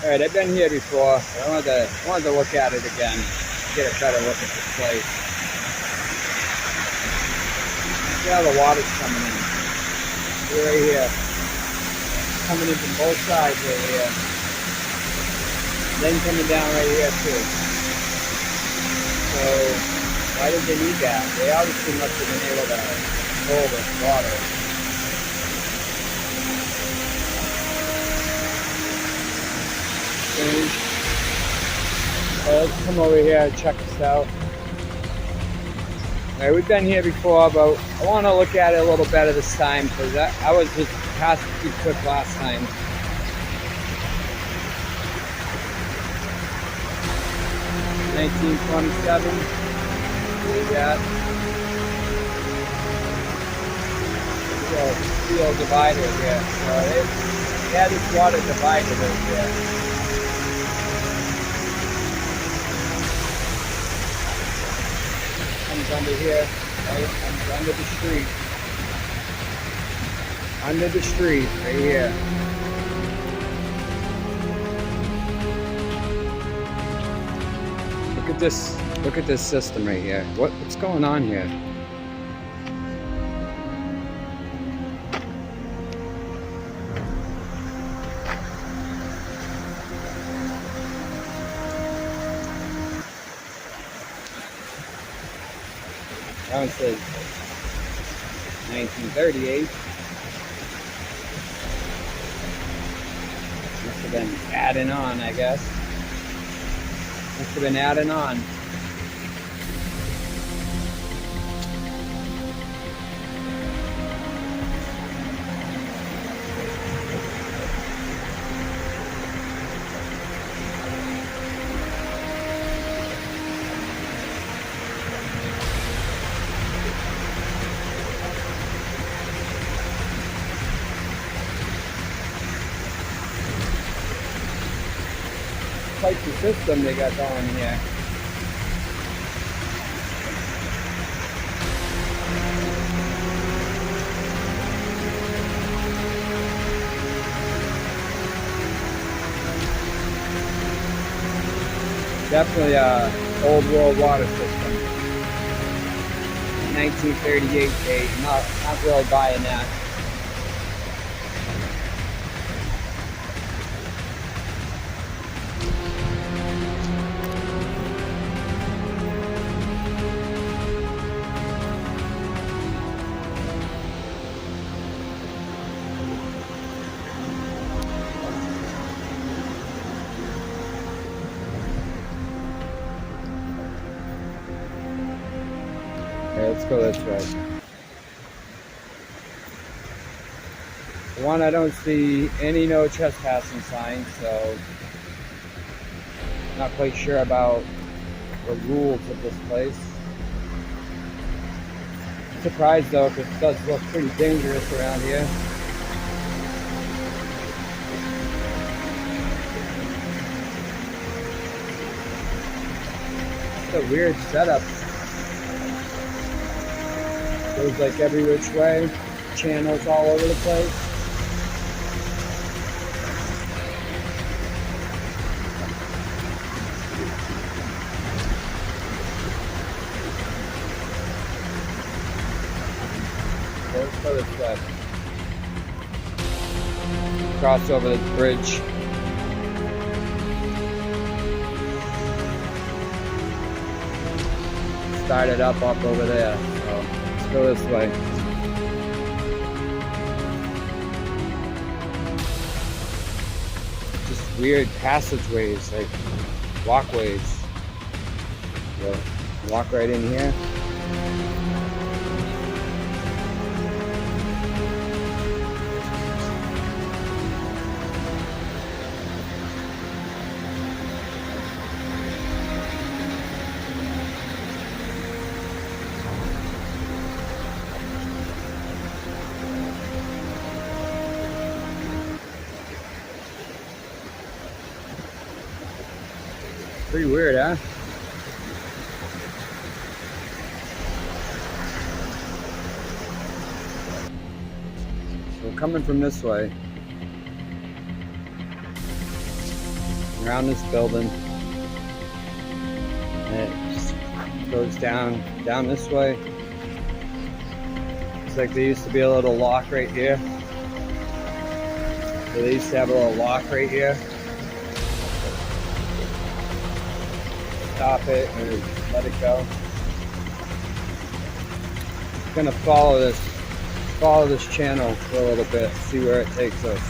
Alright, I've been here before. I wanted to look at it again, get a better look at this place. See how the water's coming in. See right here. Coming in from both sides right here. Then coming down right here too. So why did they need that? They obviously must have been able to control this water. Let's come over here and check this out. Alright, we've been here before, but I want to look at it a little better this time because I was just past too quick last time. $19.27. We got steel divider here. So they had this water divider right here. Comes under here, right? Comes under the street. Under the street, right here. Look at this system right here. What's going on here? That one says 1938. Must have been adding on, I guess. Must have been adding on. Quite the system they got going here. Definitely a old world water system. 1938 date. Not really buying that. Okay, let's go this way. For one, I don't see any no trespassing signs, so I'm not quite sure about the rules of this place. I'm surprised though, because it does look pretty dangerous around here. It's a weird setup. Goes like every which way, channels all over the place. Let's go this way. Cross over the bridge. Start it up over there. So let's go this way. Just weird passageways, like walkways. We'll walk right in here. Pretty weird, huh? So coming from this way, around this building. And it just goes down this way. Looks like there used to be a little lock right here. So they used to have a little lock right here. Stop it and let it go. I'm gonna follow this channel for a little bit, see where it takes us.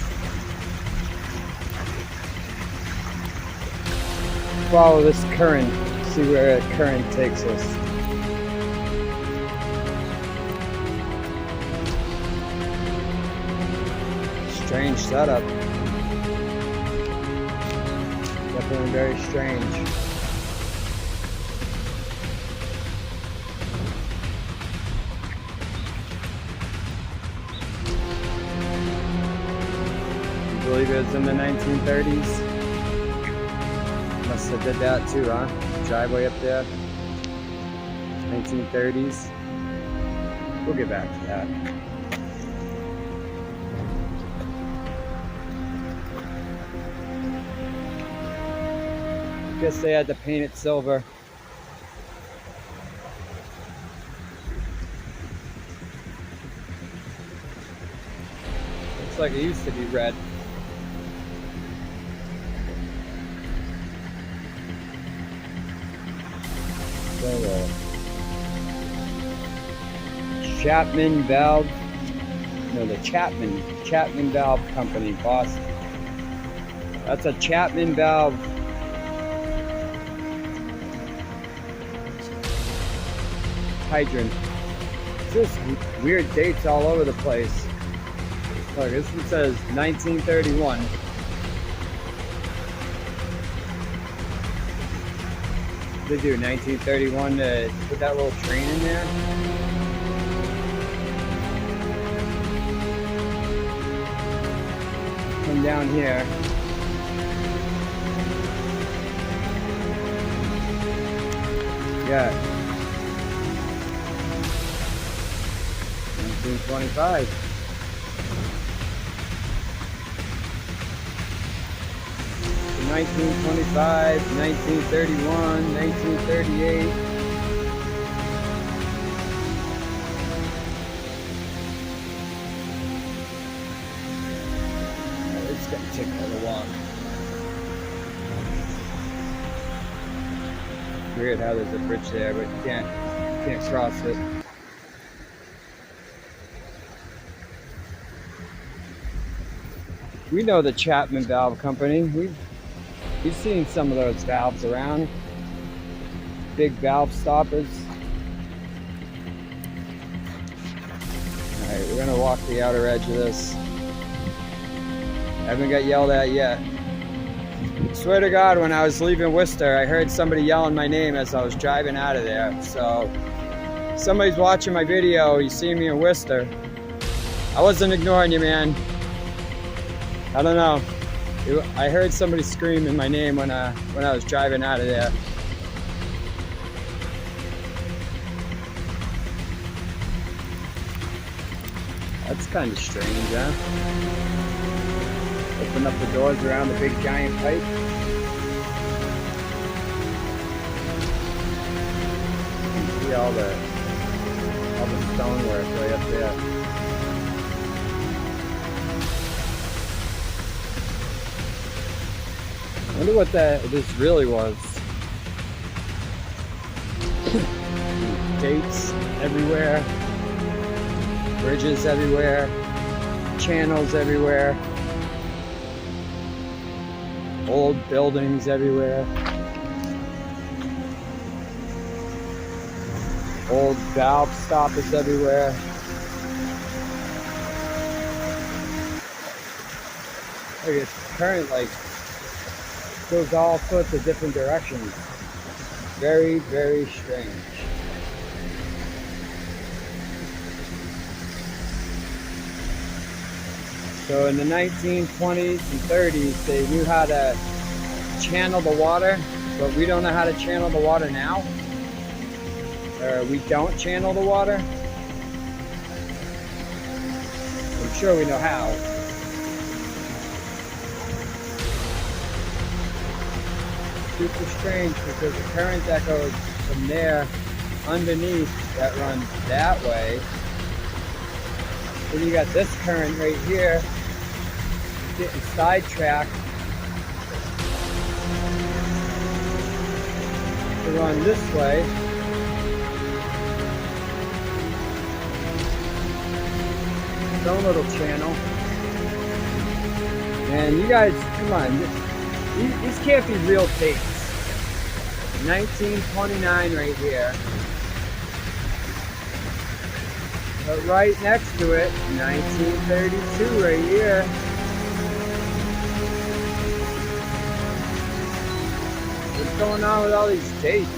Follow this current, see where the current takes us. Strange setup. Definitely very strange. I believe it was in the 1930s. Must have did that too, huh? Driveway up there. 1930s. We'll get back to that. Guess they had to paint it silver. Looks like it used to be red. Chapman Valve, no, the Chapman Valve Company, Boston. That's a Chapman Valve hydrant. It's just weird dates all over the place. Look, this one says 1931. They do 1931 to put that little train in there. Come down here. Yeah. 1925. So 1925, 1931, 1938. It's gonna take a little while. Weird how there's a bridge there, but you can't cross it. We know the Chapman Valve Company. We've seen some of those valves around. Big valve stoppers. Alright, we're gonna walk the outer edge of this. Haven't got yelled at yet. Swear to God, when I was leaving Worcester, I heard somebody yelling my name as I was driving out of there. So, somebody's watching my video, you see me in Worcester. I wasn't ignoring you, man. I don't know. I heard somebody screaming my name when I was driving out of there. That's kind of strange, huh? Open up the doors around the big giant pipe. You can see all the stonework right up there. I wonder what this really was. Gates everywhere, bridges everywhere, channels everywhere, old buildings everywhere, old valve stoppers everywhere. Look, it's current, like, goes all sorts of different directions. Very, very strange. So in the 1920s and 30s, they knew how to channel the water, but we don't know how to channel the water now. Or we don't channel the water. I'm sure we know how. super strange because there's a current that goes from there underneath that runs that way. Then you got this current right here getting sidetracked to run this way. Its own little channel. And you guys, come on, these can't be real dates. 1929 right here. But right next to it, 1932 right here. What's going on with all these dates?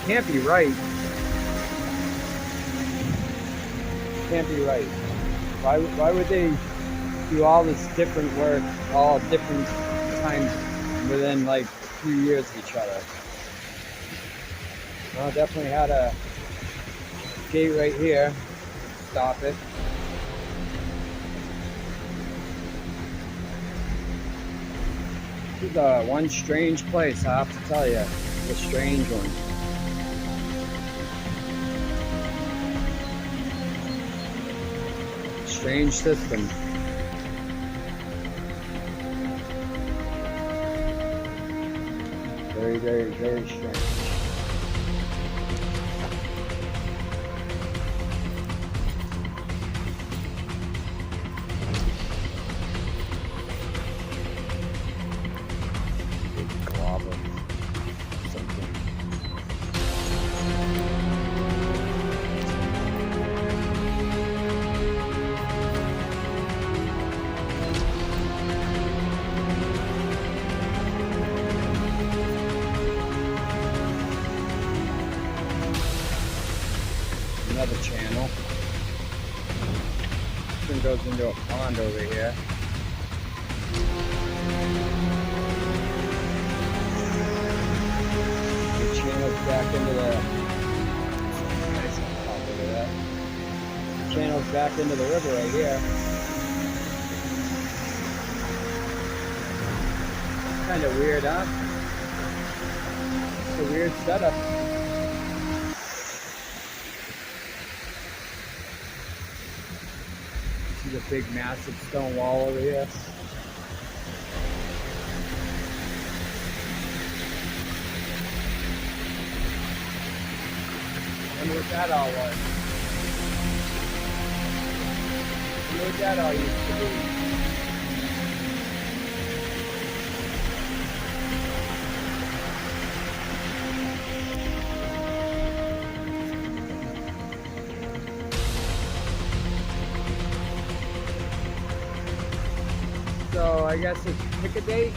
Can't be right. Can't be right. Why would they do all this different work, all different times within like a few years of each other? Well, definitely had a gate right here. Stop it. This is one strange place, I have to tell you. It's a strange one. Strange system. Very, very, very strange. Big glob of something. Another channel. This one goes into a pond over here. The channel's back into the. Nice on top of that. The channel's back into the river right here. Kind of weird, huh? It's a weird setup. See the big massive stone wall over here. I wonder what that all was. I wonder what that all used to be. So I guess it's pick a date.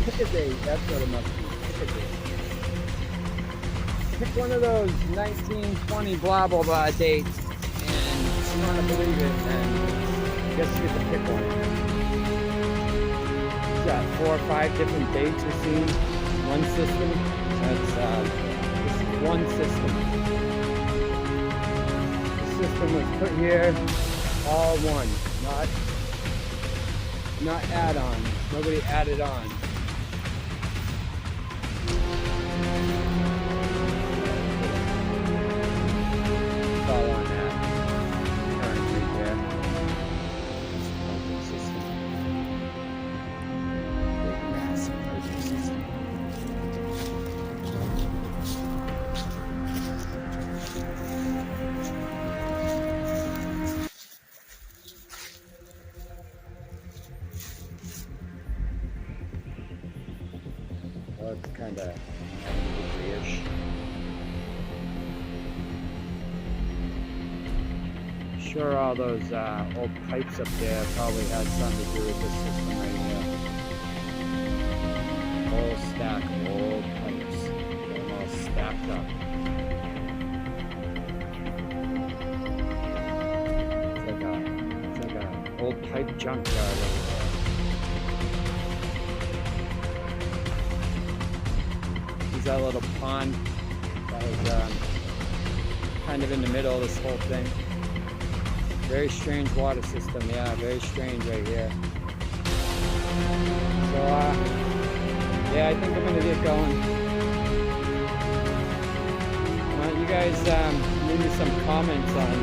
Pick a date, that's what it must be. Pick a date. Pick one of those 1920 blah blah blah dates, and if you want to believe it, then I guess you get to pick one. You've got 4 or 5 different dates you're seeing. One system. That's this is one system. The system was put here, all one, not add-ons. Nobody added on. It's all on that. Current right there. Pumping system. Big massive pumping system. Well, it's kind of weird. Sure, all those old pipes up there probably had something to do with this system right here. Whole stack of old pipes, them all stacked up. It's like a old pipe junkyard over there. That little pond that was kind of in the middle of this whole thing. Very strange water system, yeah, very strange right here. So Yeah, I think I'm gonna get going. Why don't you guys leave me some comments on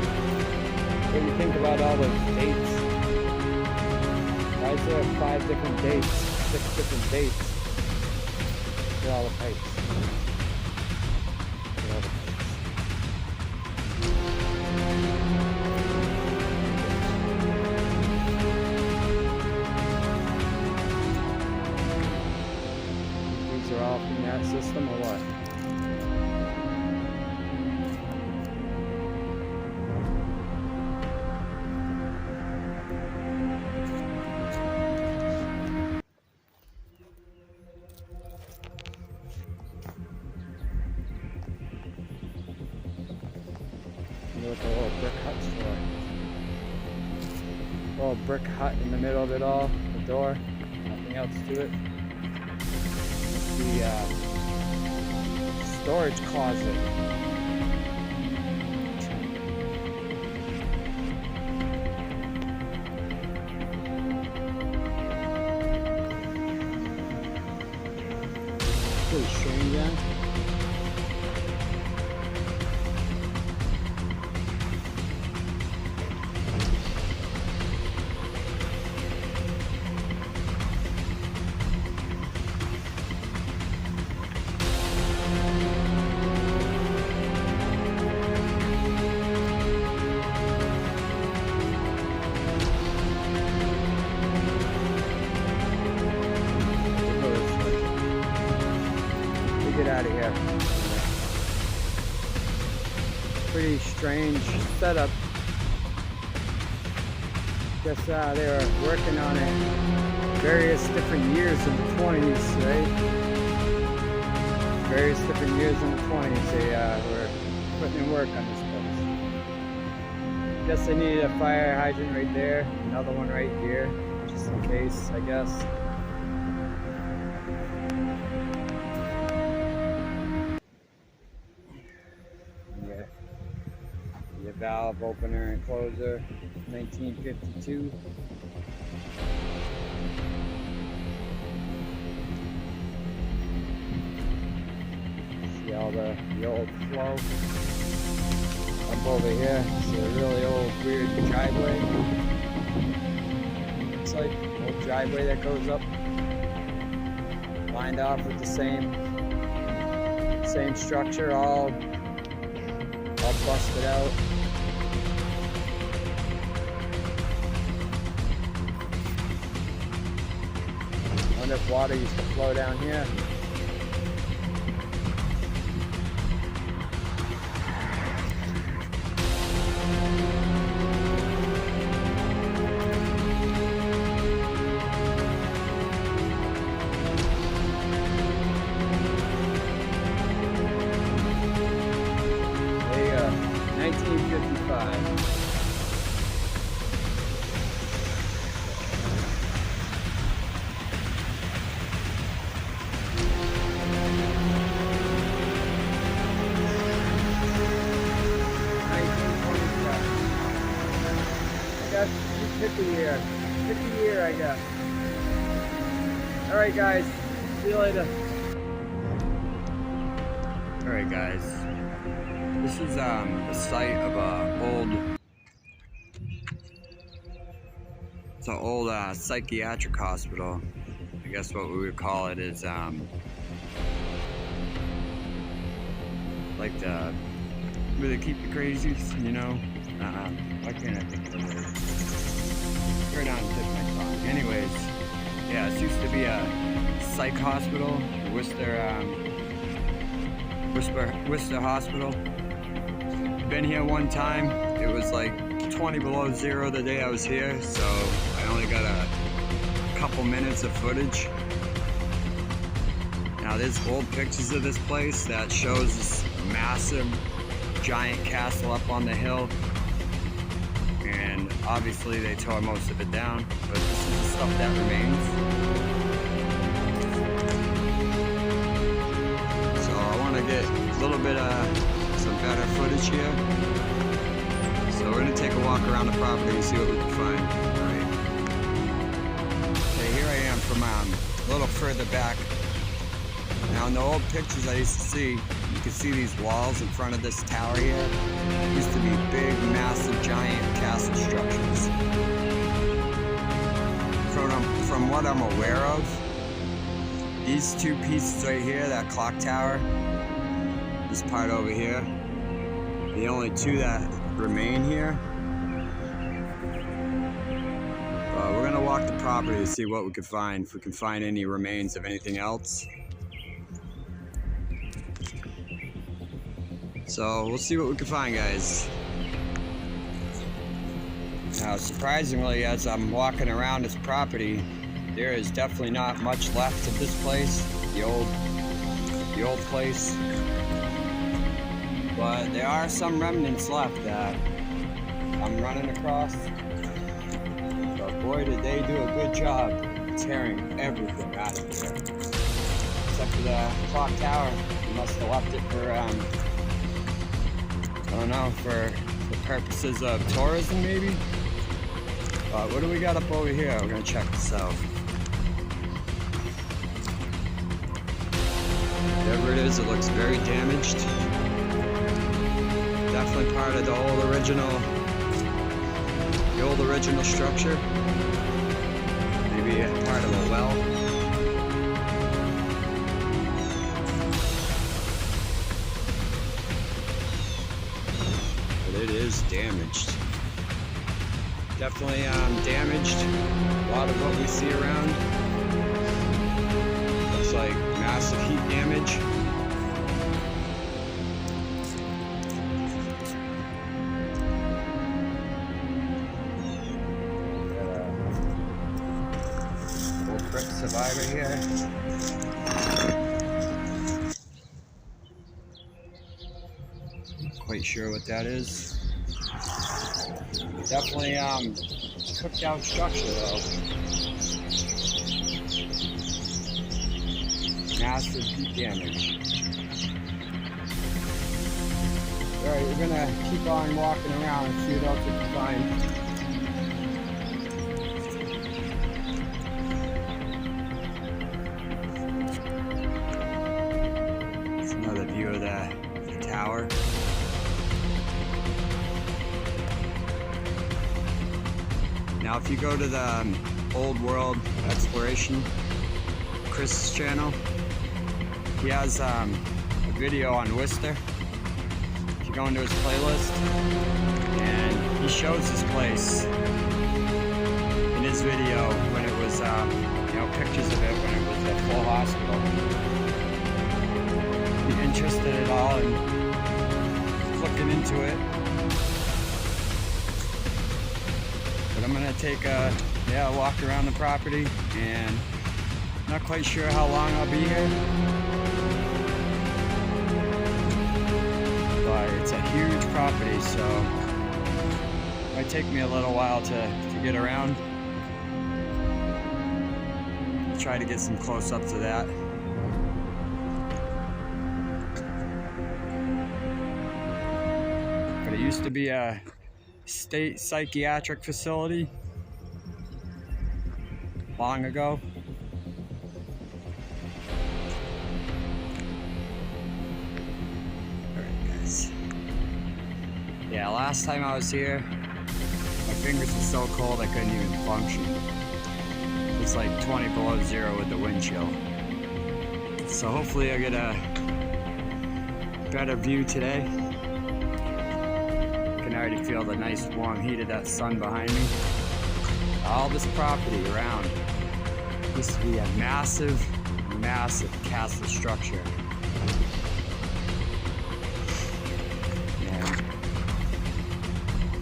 what you think about all those dates? Why is there 5 different dates, 6 different dates for all the pipes? For all the pipes. These are all from that system or what? Look at a little brick hut store. Little brick hut in the middle of it all. The door, nothing else to it. The storage closet. Pretty strange, yeah. Get out of here. Pretty strange setup. Guess they were working on it various different years in the 20s, right? Various different years in the 20s they were putting in work on this place. Guess they needed a fire hydrant right there, another one right here, just in case, I guess. The valve opener and closer, 1952. See all the old flow up over here. It's a really old, weird driveway. It's like an old driveway that goes up, lined off with the same structure, all busted out. I wonder if water used to flow down here. There you go, 1955. Pick a year, I guess. Alright guys, see you later. Alright guys, this is the site of it's an old psychiatric hospital. I guess what we would call it is like the where they keep the crazies, you know. Why can't I think of the word? Right on the tip of my tongue. Anyways, yeah, this used to be a psych hospital, Worcester Hospital. Been here one time. It was like 20 below zero the day I was here, so I only got a couple minutes of footage. Now there's old pictures of this place that shows this massive, giant castle up on the hill. And obviously they tore most of it down, but this is the stuff that remains. So I want to get a little bit of some better footage here. So we're going to take a walk around the property and see what we can find. Alright. Okay, here I am from a little further back Now in the old pictures I used to see, you could see these walls in front of this tower here. Used to be big, massive, giant castle structures. From what I'm aware of, these two pieces right here, that clock tower, this part over here, the only two that remain here. We're gonna walk the property to see what we can find, if we can find any remains of anything else. So we'll see what we can find, guys. Now, surprisingly, as I'm walking around this property, there is definitely not much left of this place, the old place. But there are some remnants left that I'm running across. But boy, did they do a good job tearing everything out of there. Except for the clock tower. They must have left it for, I don't know, for the purposes of tourism maybe? But what do we got up over here? We're gonna check this out. Whatever it is, it looks very damaged. Definitely part of the old original structure. Maybe a part of a well. But it is damaged. Definitely damaged. A lot of what we see around looks like massive heat damage. Old brick survivor here. Not quite sure what that is. Definitely cooked out structure though. Massive heat damage. Alright, we're gonna keep on walking around and see what else we can find. It's another view of the tower. Now if you go to the Old World Exploration, Chris' channel, he has a video on Worcester. If you go into his playlist, and he shows this place in his video when it was, pictures of it when it was a full hospital. If you're interested at all in looking into it, but I'm gonna take a walk around the property, and not quite sure how long I'll be here, but it's a huge property, so it might take me a little while to get around. I'll try to get some close-ups of that. But it used to be a state psychiatric facility long ago. Alright guys. Yeah, last time I was here, my fingers were so cold I couldn't even function. It was like 20 below zero with the wind chill. So hopefully I get a better view today. I can already feel the nice warm heat of that sun behind me. All this property around used to be a massive, massive castle structure. And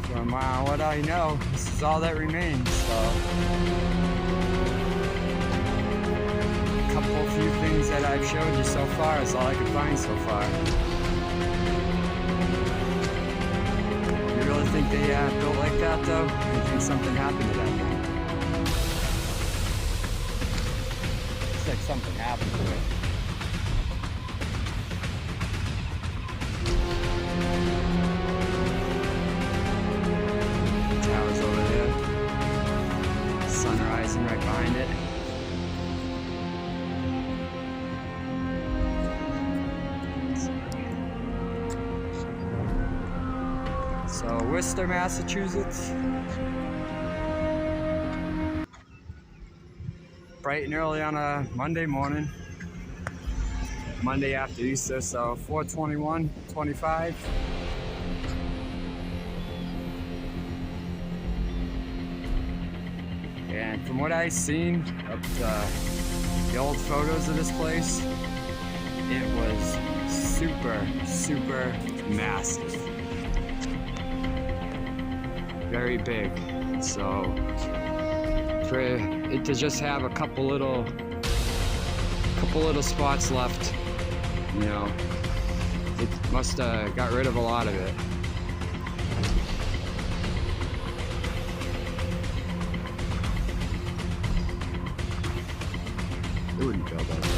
from what I know, this is all that remains. So, a few things that I've showed you so far is all I could find so far. You really think they built like that though? Or you think something happened to that thing? Looks like something happened to it. The tower's over there. Sun rising right behind it. So Worcester, Massachusetts. Bright and early on a Monday morning. Monday after Easter, so 4/21/25. And from what I've seen of the old photos of this place, it was super, super massive. Very big. So for it to just have a couple little spots left, you know, it must have got rid of a lot of it. It wouldn't build like that,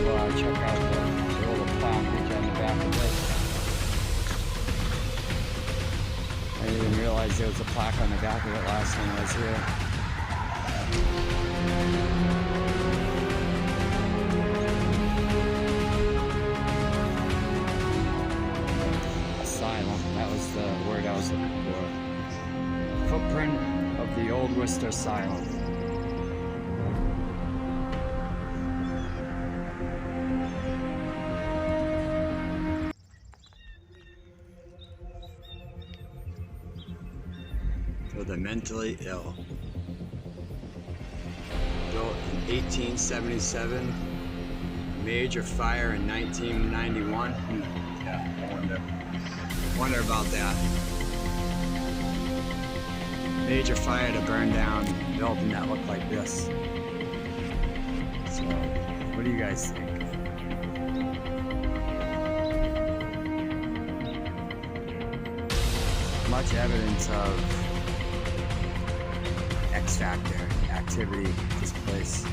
Well, check out the little plow bridge on the back of this. I didn't even realize there was a plaque on the back of it last time I was here. That was the word I was looking for. Footprint of the old Worcester Asylum. For the mentally ill. Built in 1877. Major fire in 1991. Yeah, I wonder about that. Major fire to burn down a building that looked like this. So, what do you guys think? Much evidence of X Factor activity at this place.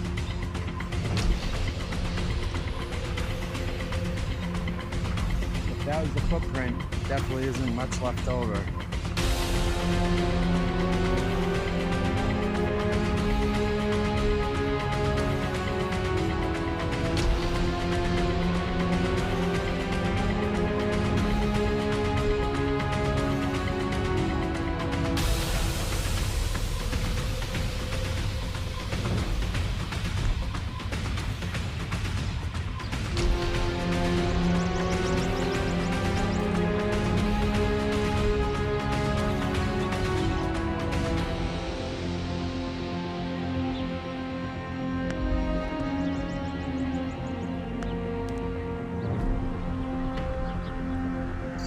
If that was the footprint, definitely isn't much left over.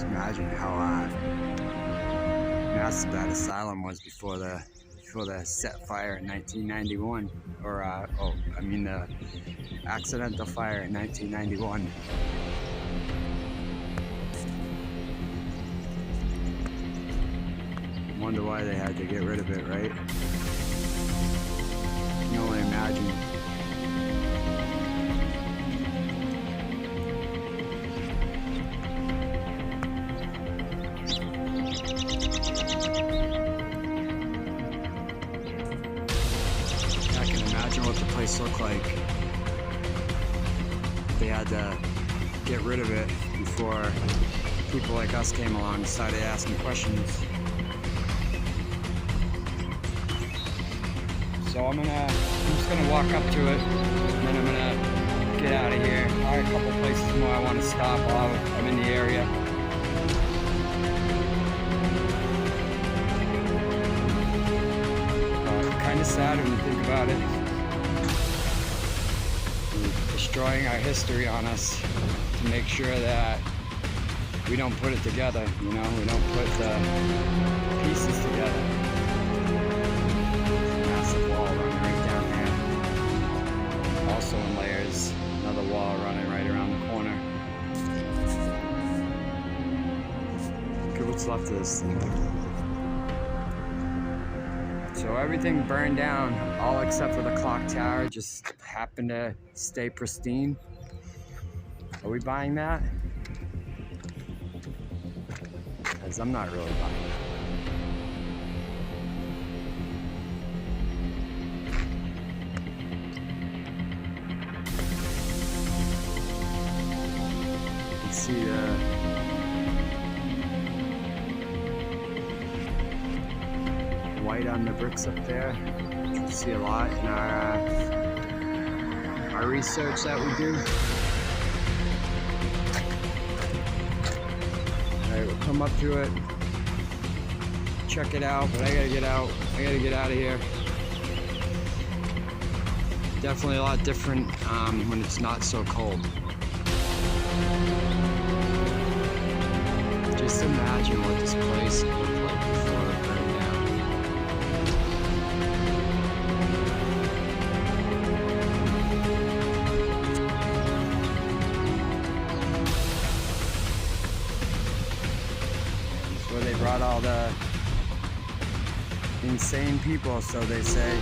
Imagine how massive that asylum was before the set fire in 1991, or the accidental fire in 1991. Wonder why they had to get rid of it, right? You can only imagine. Imagine what the place looked like. They had to get rid of it before people like us came along and started asking questions. So I'm just gonna walk up to it, and then I'm gonna get out of here. I have a couple places more I want to stop while I'm in the area. Kind of sad when you think about it. Destroying our history on us to make sure that we don't put it together, you know, we don't put the pieces together. Massive wall running right down there. Also in layers, another wall running right around the corner. Look at what's left of this thing. So everything burned down, all except for the clock tower, just happened to stay pristine. Are we buying that? Because I'm not really buying that. see the white on the bricks up there. You see a lot in our research that we do. Alright, we'll come up to it, check it out, but I gotta get out. I gotta get out of here. Definitely a lot different when it's not so cold. Just imagine what this place looked like before it burned down. It's where they brought all the insane people, so they say.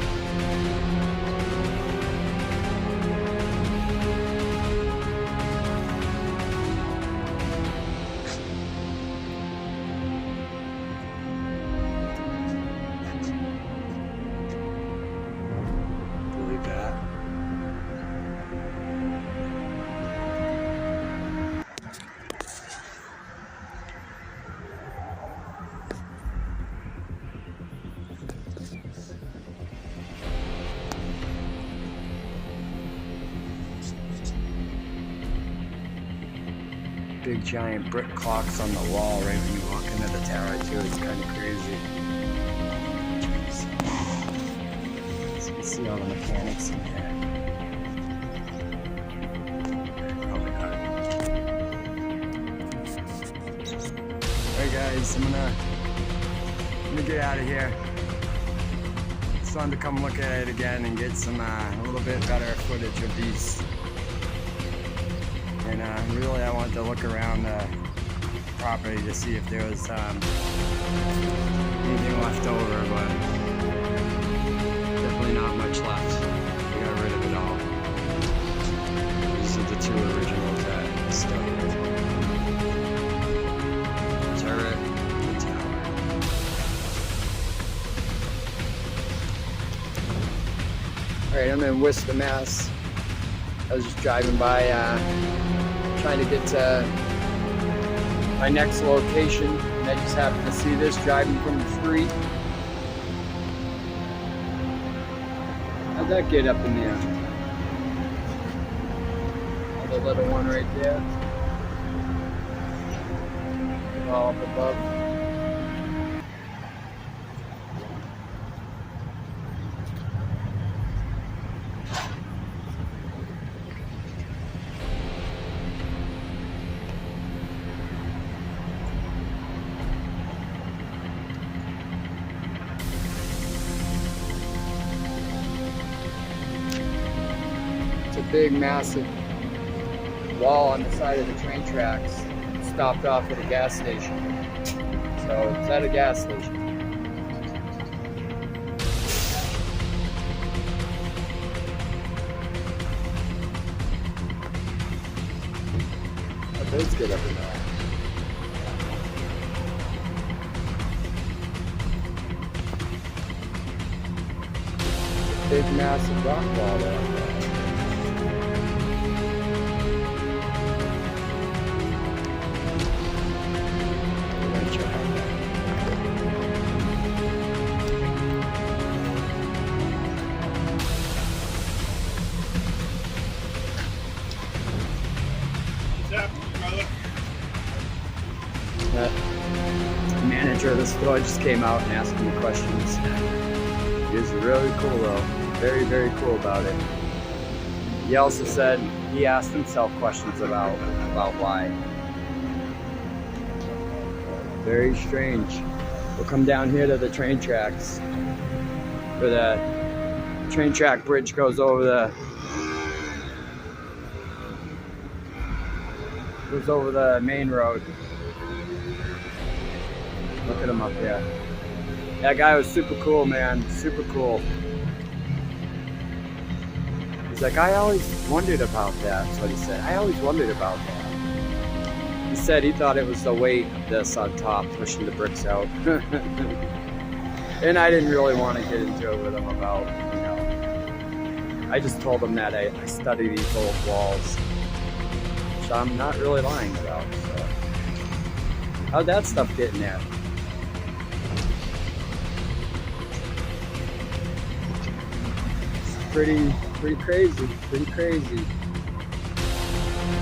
Believe that. Big giant brick clocks on the wall right when you walk into the tower too. It's kind of crazy. So you see all the mechanics in there. Probably not. Alright guys, I'm gonna get out of here. It's fun to come look at it again and get some a little bit better footage of these. And really I wanted to look around the property to see if there was anything left over, but definitely not much left. We got rid of it all. These are the two originals that are still here. Turret, the tower. Alright, I'm in Worcester, Mass. I was just driving by, trying to get to my next location, and I just happened to see this driving from the street. How'd that get up in there? The little one right there. All up above. A big massive wall on the side of the train tracks, stopped off at a gas station. So it's at a gas station. How birds get up in there? Big massive rock wall there. The manager of the store just came out and asked me questions. He was really cool though. Very, very cool about it. He also said he asked himself questions about why. Very strange. We'll come down here to the train tracks, where the train track bridge goes over the main road. Look at him up there. That guy was super cool, man. Super cool. He's like, I always wondered about that. That's what he said. I always wondered about that. He said he thought it was the weight of this on top pushing the bricks out. And I didn't really want to get into it with him about, you know. I just told him that I study these old walls. which I'm not really lying about. So. How'd that stuff get in there? It's pretty crazy, pretty crazy.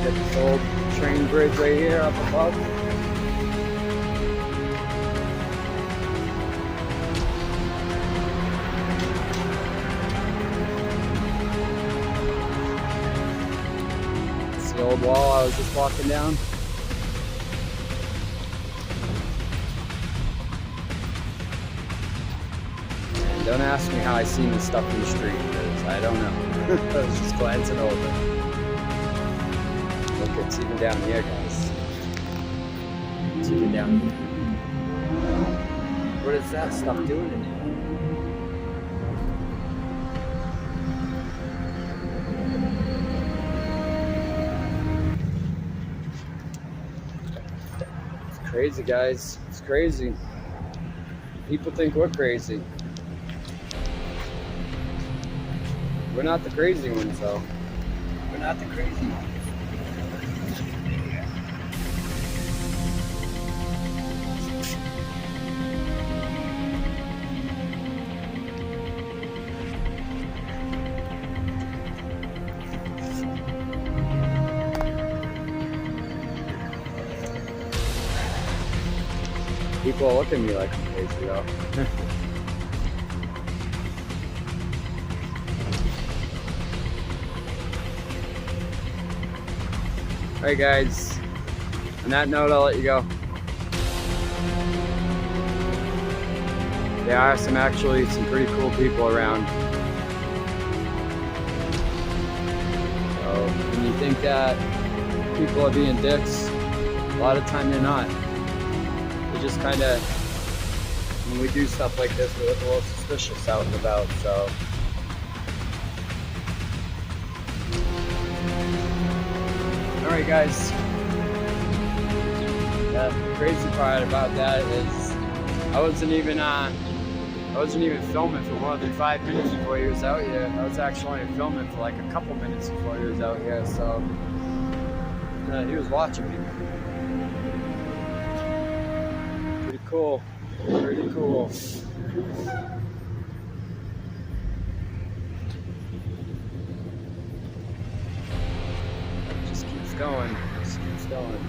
Got this old train bridge right here up above. It's the old wall I was just walking down. And don't ask me how I seen this stuff in the street, because I don't know. I was just glancing over. Look, it's even down here, guys. It's even down here. What is that stuff doing in here? It's crazy, guys. It's crazy. People think we're crazy. We're not the crazy ones, though. We're not the crazy ones. People look at me like I'm crazy, though. Alright, guys. On that note, I'll let you go. There are some pretty cool people around. So when you think that people are being dicks, a lot of time they're not. Just kind of, when we do stuff like this, we look a little suspicious out and about, so. Alright, guys. The crazy part about that is I wasn't even filming for more than 5 minutes before he was out here. I was actually only filming for like a couple minutes before he was out here, so he was watching me. Cool. Pretty cool. Just keeps going. Just keeps going.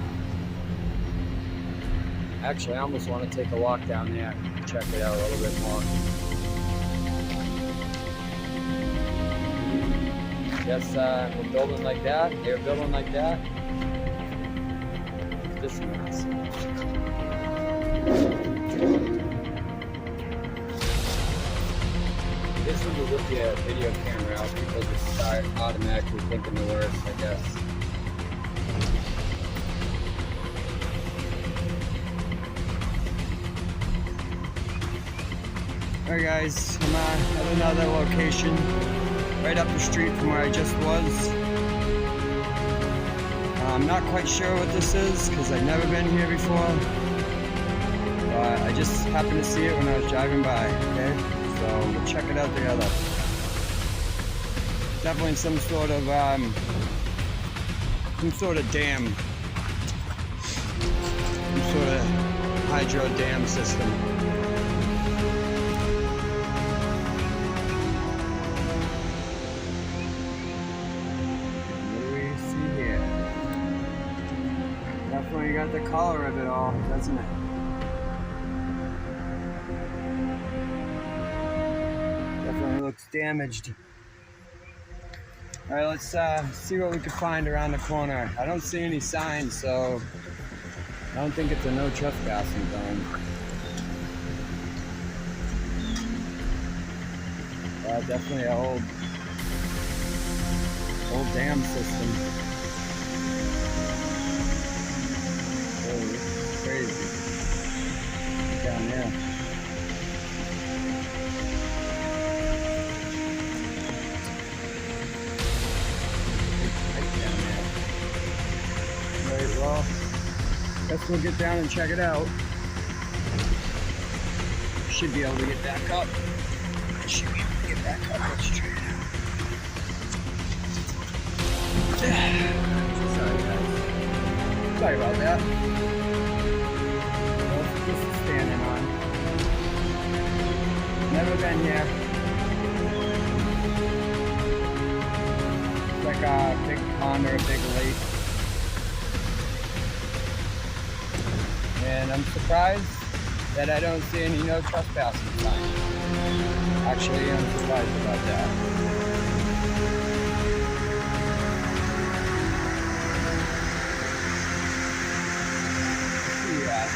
Actually, I almost want to take a walk down there and check it out a little bit more. Guess we're building like that. They're building like that. This mess. This one will look at video camera out, people just start automatically thinking the worst, I guess. Alright guys, I'm at another location right up the street from where I just was. I'm not quite sure what this is because I've never been here before. I just happened to see it when I was driving by, okay? So we'll check it out together. Definitely some sort of dam. Some sort of hydro dam system. What do we see here? Definitely got the color of it all, doesn't it? Looks damaged. Alright, let's see what we can find around the corner. I don't see any signs, so I don't think it's a no trespassing zone. Definitely an old dam system. Oh, this is crazy. Down there. Well, guess we'll get down and check it out. Should be able to get back up. Let's try it out. Sorry guys. Sorry about that. What's this standing on? Never been here. It's like a big pond or a big lake. And I'm surprised that I don't see any no trespassing signs. Actually, I'm surprised about that. Yeah.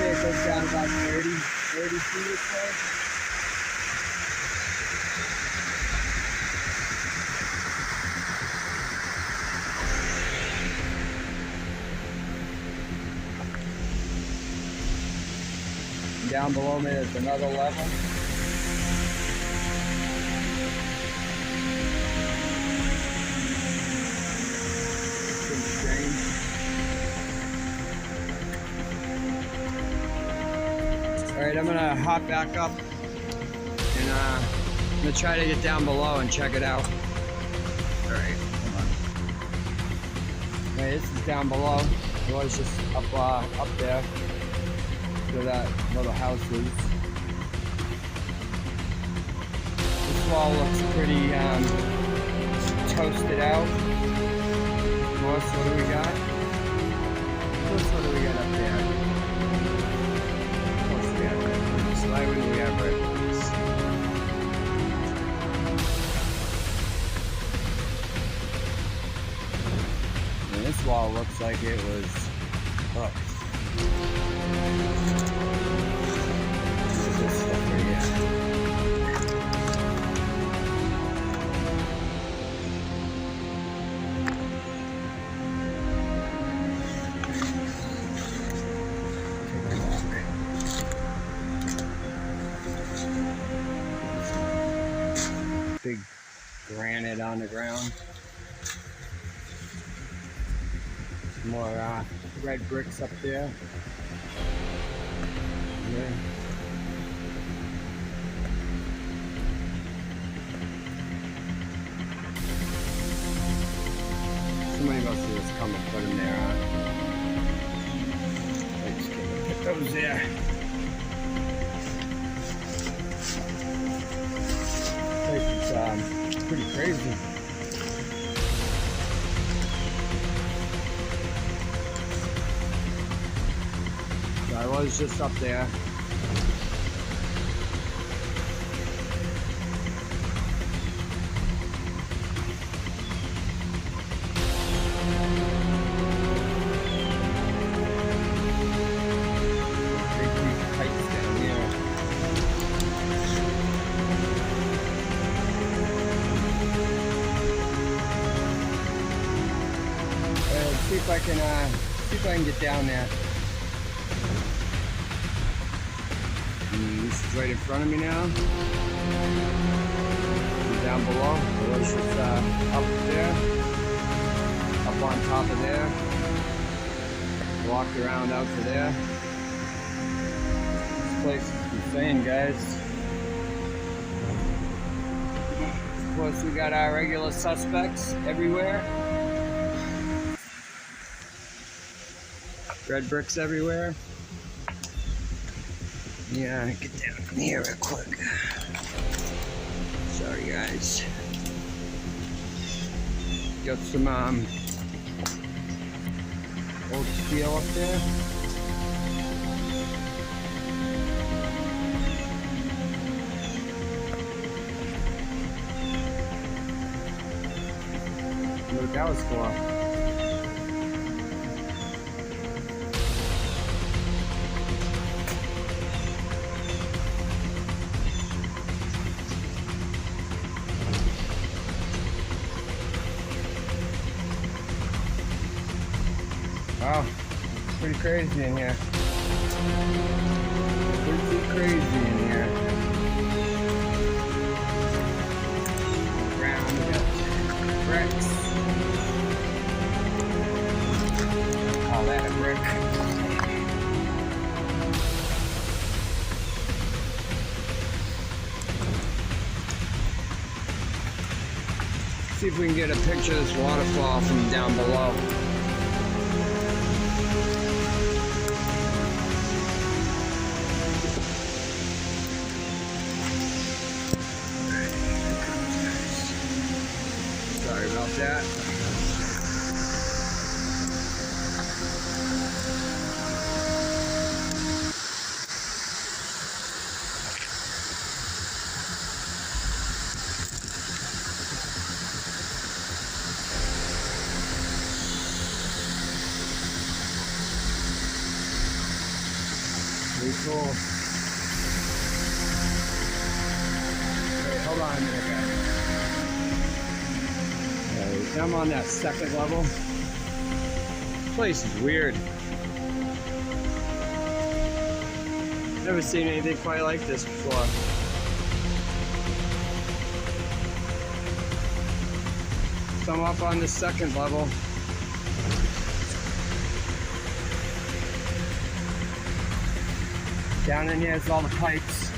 It goes down about 30 feet or so. Down below me is another level. Pretty strange. Alright, I'm gonna hop back up and I'm gonna try to get down below and check it out. Alright, come on. Alright, this is down below. It was just up there. Where that little house is. This wall looks pretty toasted out. What do we got? What do we got up there? What's we got red bricks? Why wouldn't we have red bricks? And this wall looks like it was hooked. This stuff right here. Big granite on the ground. Some more red bricks up there. Yeah. Somebody must have just come and put them there, huh? I just came and put those there. This place is pretty crazy. So I was just up there. See if I can get down there. This is right in front of me now. And down below, it was just up there, up on top of there. Walked around out to there. This place is insane, guys. Of course, we got our regular suspects everywhere. Red bricks everywhere. Yeah, get down from here real quick. Sorry, guys. Got some old steel up there. What that was for? Wow, it's pretty crazy in here. Pretty crazy in here. Ground, we got bricks. Call that a brick. See if we can get a picture of this waterfall from down below. Sorry about that. Pretty cool. Wait, hold on a minute, guys. Okay, I'm on that second level. This place is weird. Never seen anything quite like this before. So I'm up on the second level. Down in here is all the pipes.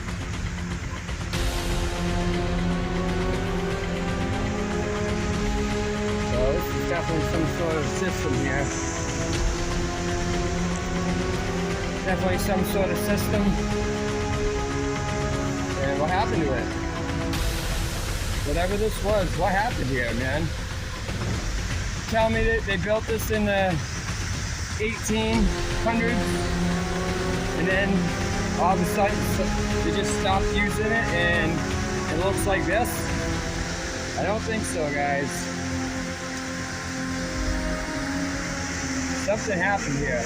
So this is definitely some sort of system here. Definitely some sort of system. And what happened to it? Whatever this was, what happened here, man? Tell me that they built this in the 1800s and then all of a sudden they just stopped using it and it looks like this? I don't think so, guys. Something happened here.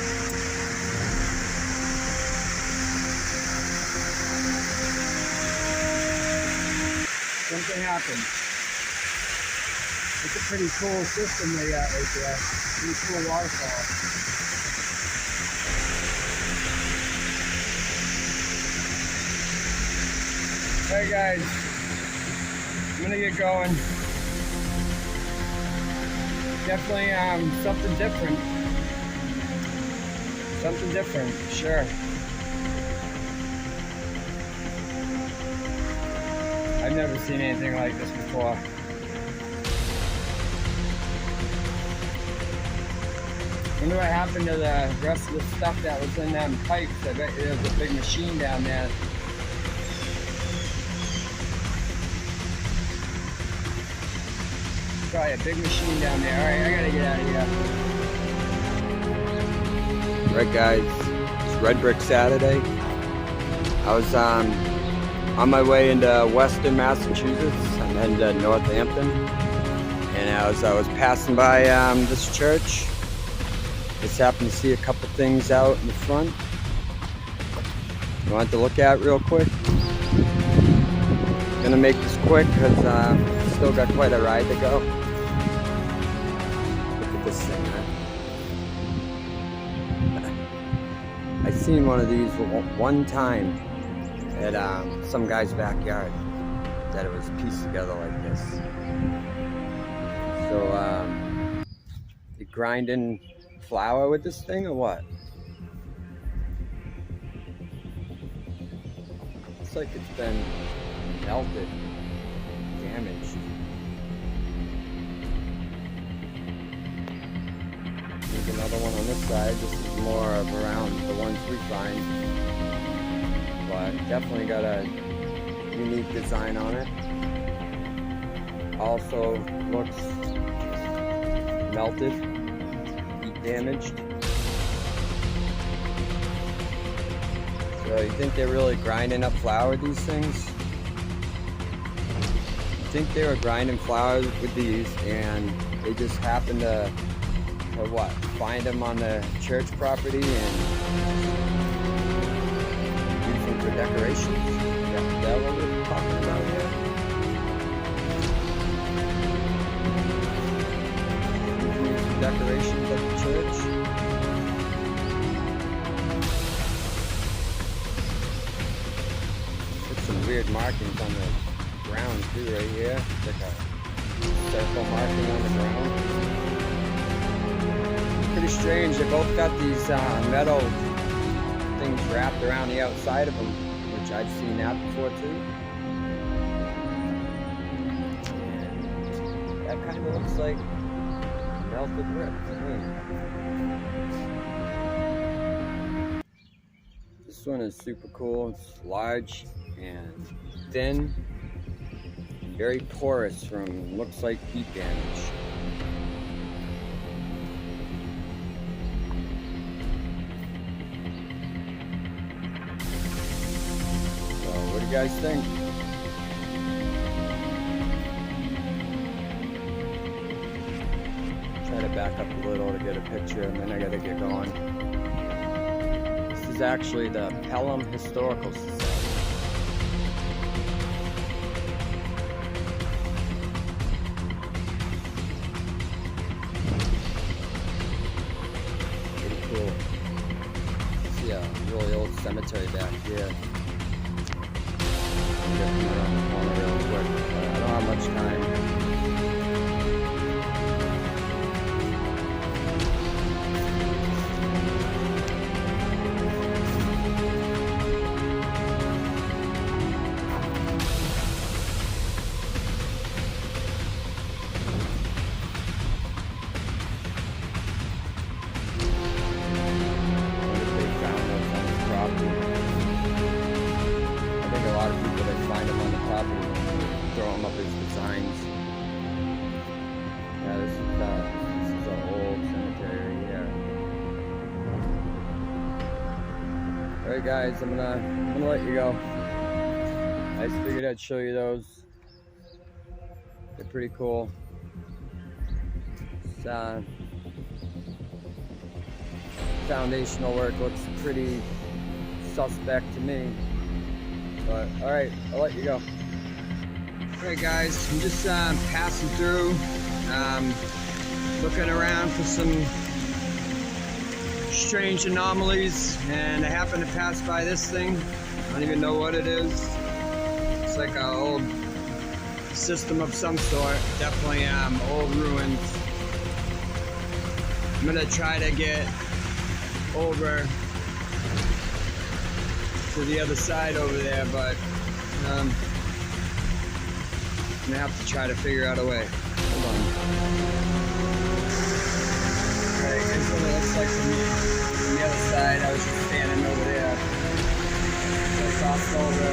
Something happened. It's a pretty cool system they got right there. Pretty cool waterfall. Alright guys, I'm gonna get going. Definitely something different. Something different, sure. I've never seen anything like this before. Wonder what happened to the rest of the stuff that was in them pipes. I bet there was a big machine down there. Probably a big machine down there. Alright, I gotta get out of here. Right guys, it's Red Brick Saturday. I was on my way into Western Massachusetts. I'm heading to Northampton. And as I was passing by this church, just happened to see a couple things out in the front. I wanted to look at real quick. Gonna make this quick because still got quite a ride to go. Look at this thing, man. I seen one of these one time at some guy's backyard that it was pieced together like this. So you grinding flour with this thing or what? Looks like it's been melted, damaged. There's another one on this side. This is more of around the ones we find, but definitely got a unique design on it. Also looks melted, heat damaged. So you think they're really grinding up flour with these things? I think they were grinding flour with these and they just happened to, or what, find them on the church property and use them for decorations? Is that what we're talking about here? Use some decorations at the church? Some weird markings on the ground too right here. It's like a circle marking on the ground. Pretty strange. They both got these metal things wrapped around the outside of them, which I've seen that before too. And That kind of looks like melted brick to me. This one is super cool. It's large and thin, very porous from, looks like heat damage. So what do you guys think? Try to back up a little to get a picture, and then I gotta get going. This is actually the Pelham Historical Society. Pretty cool. See a really old cemetery back here. I'm getting around the corner real quick, but I don't have much time. Throw them up as designs. Yeah, this is an old cemetery here. Alright guys, I'm gonna let you go. I just figured I'd show you those. They're pretty cool. It's, foundational work looks pretty suspect to me. But alright, I'll let you go. Alright guys, I'm just passing through, looking around for some strange anomalies, and I happen to pass by this thing. I don't even know what it is. It's like an old system of some sort, definitely old ruins. I'm gonna try to get over to the other side over there, but I'm gonna have to try to figure out a way. Hold on. Alright, here's what it looks like from the other side. I was just standing over there. So I crossed over.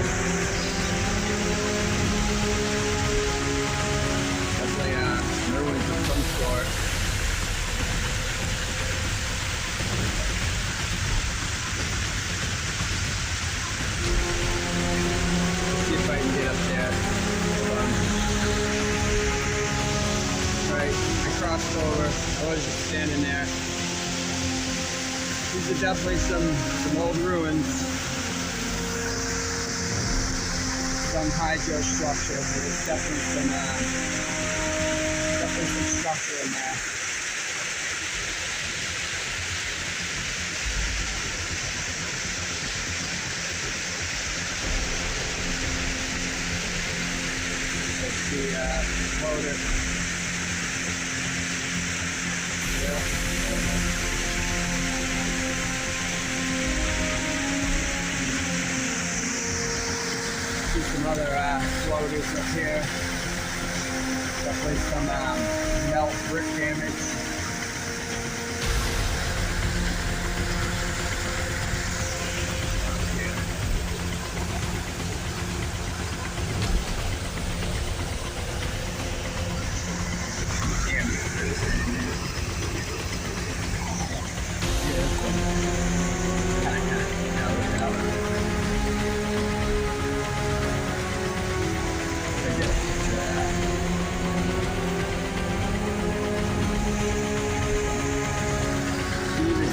Definitely ruins of some sort. Let's see if I can get up there. Hold on. Alright, I crossed over. I was just standing there. These are definitely some old ruins. Some hydro structure, but there's definitely some structure in there. The motor. See some other floaters up here. Definitely some melt brick damage.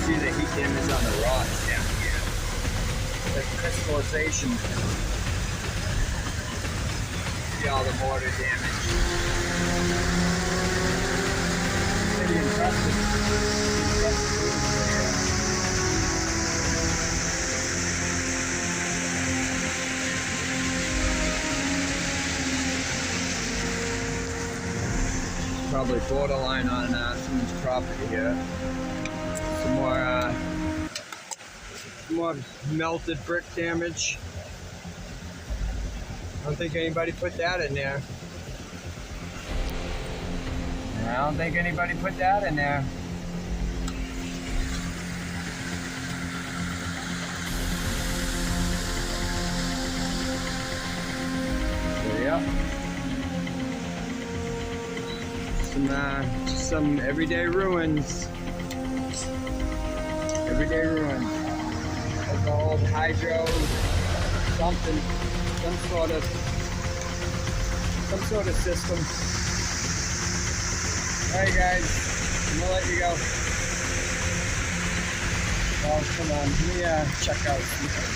See the heat damage on the rocks down here. The crystallization. See all the mortar damage. Pretty impressive. Probably borderline on someone's property here. Some more melted brick damage. I don't think anybody put that in there. I don't think anybody put that in there. So yeah, some everyday ruins. Everyday ruins. Like the old hydro, something, some sort of system. Alright guys, I'm gonna let you go. Well, come on, let me check out something.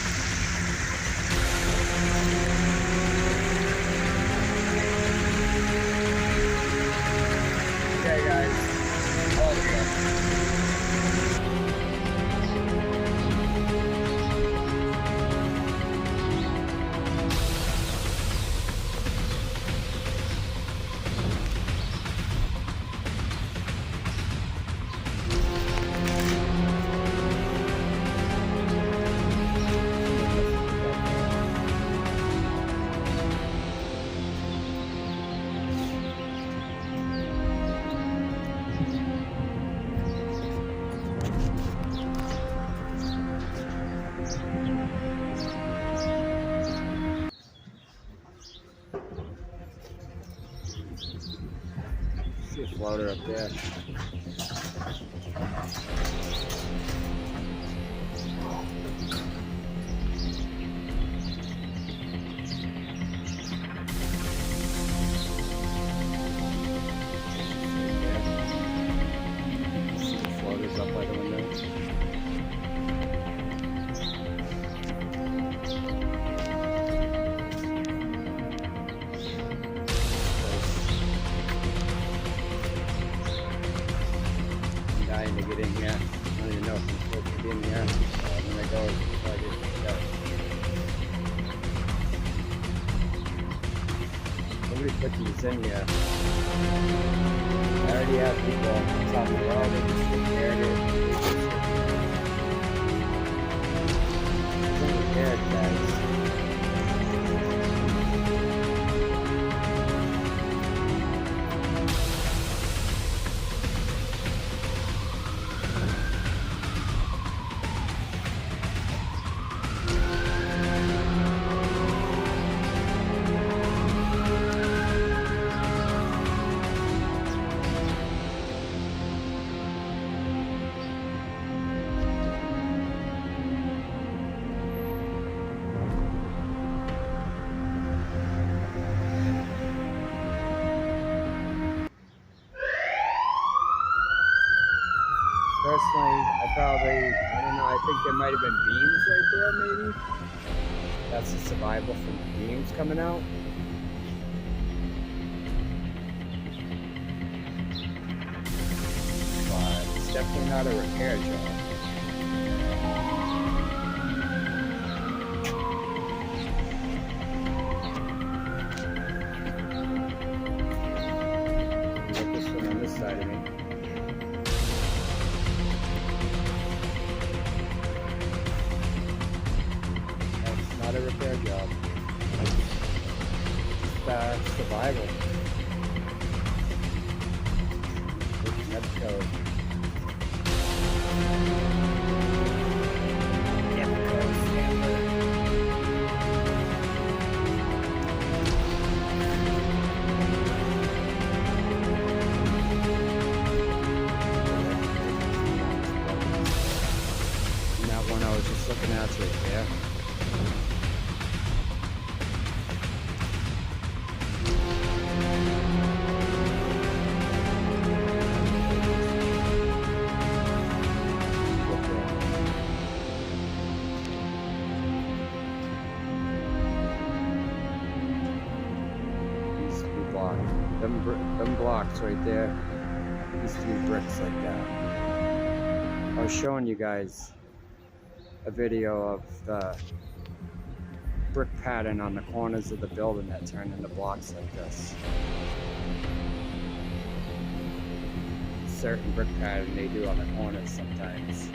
Okay guys, I'll let you go. See a floater up there. See the floaters up by the window. Dying to get in here. I don't even know if I'm supposed to be in here. When I go, I get kicked out. Nobody put these in here. I already have people telling me, oh, they just repaired it. It's been repaired, guys. Personally, I don't know, I think there might have been beams right there, maybe. That's the survival from the beams coming out. But it's definitely not a repair job. Look, this one on this side of me. Not a repair job. It's survival. That's code. And that one I was just looking at right there. Them blocks right there used to be bricks like that. I was showing you guys a video of the brick pattern on the corners of the building that turned into blocks like this. Certain brick pattern they do on the corners sometimes.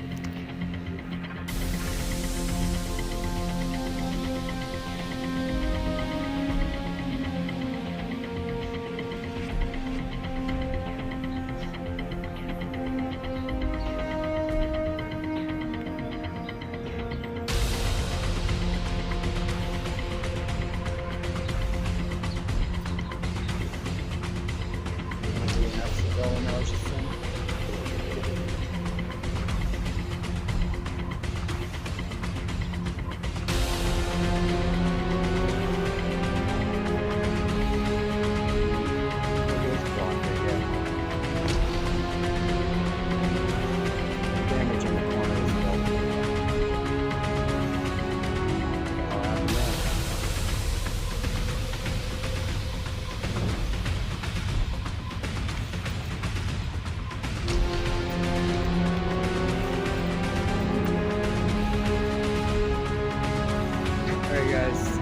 guys.